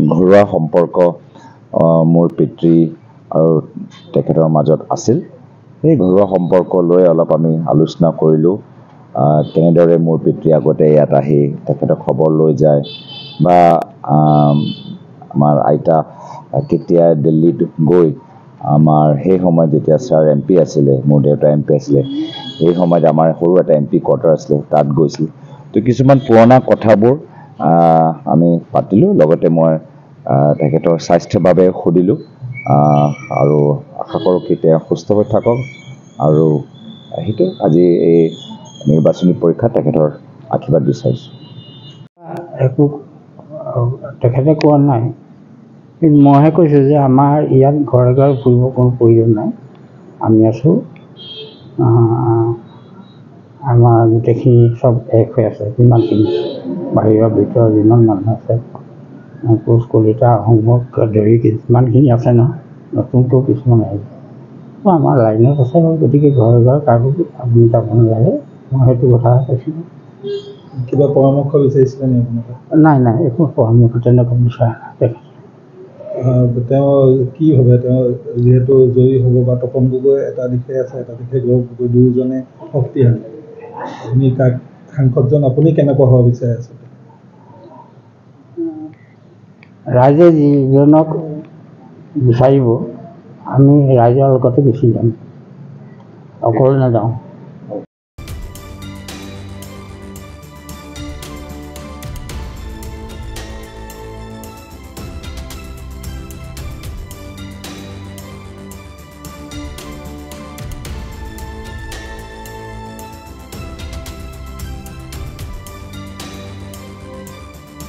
ঘৰুৱা সম্পৰ্ক মোৰ পিতৃ আৰু তেখেতৰ মাজত আছিল। সেই ঘৰুৱা সম্পৰ্ক লৈ অলপ আমি আলোচনা কৰিলোঁ। কেনেদৰে মোৰ পিতৃ আগতে ইয়াত আহি তেখেতৰ খবৰ লৈ যায় বা আমাৰ আইতা কেতিয়া দিল্লীত গৈ আমাৰ সেই সময়ত যেতিয়া ছাৰ MP আছিলে, মোৰ দেউতা MP আছিলে, সেই সময়ত আমাৰ সৰু এটা MP কোৱাৰ্টাৰ আছিলে, তাত গৈছিল। তো কিছুমান পুৰণা কথাবোৰ আমি পাতিলোঁ। লগতে মই তেখেতৰ স্বাস্থ্যৰ বাবে সুধিলোঁ আৰু আশা কৰোঁ কি তেওঁ সুস্থ হৈ থাকক। আৰু সেইটো আজি এই নিৰ্বাচনী পৰীক্ষাত তেখেতৰ আশীৰ্বাদ বিচাৰিছোঁ। একো তেখেতে কোৱা নাই, কিন্তু মইহে কৈছোঁ যে আমাৰ ইয়াত ঘৰে ঘৰে ফুৰিব কোনো প্ৰয়োজন নাই। আমি আছোঁ, আমাৰ গোটেইখিনি চব এক হৈ আছে। যিমানখিনি বাহিৰৰ ভিতৰৰ যিমান মানুহ আছে, কোচ কলিতা আহোমক ধৰি যিমানখিনি আছে নহয়, নতুনকৈ কিছুমান আহিছে। আমাৰ লাইনত আছে, গতিকে ঘৰে ঘৰে কাৰো আপুনি যাব নালাগে, মই সেইটো কথা কৈছিলোঁ। কিবা পৰামৰ্শ বিচাৰিছিলে নি আপোনালোকে? নাই নাই, একো পৰামৰ্শ তেনেকুৱা বিচৰা নাই। তেওঁ কি ভাবে, তেওঁ যিহেতু জয়ী হ'ব বা তপন গগৈ এটা দিশে আছে, এটা দিশে গৌৰৱ গগৈ, দুয়োজনে শক্তিশালী, আপুনি কাক সাংসদজন আপুনি কেনেকুৱা হ'ব বিচাৰে আছে? ৰাইজে যিজনক বিচাৰিব আমি ৰাইজৰ লগতে গুচি যাম, অকলে নাযাওঁ।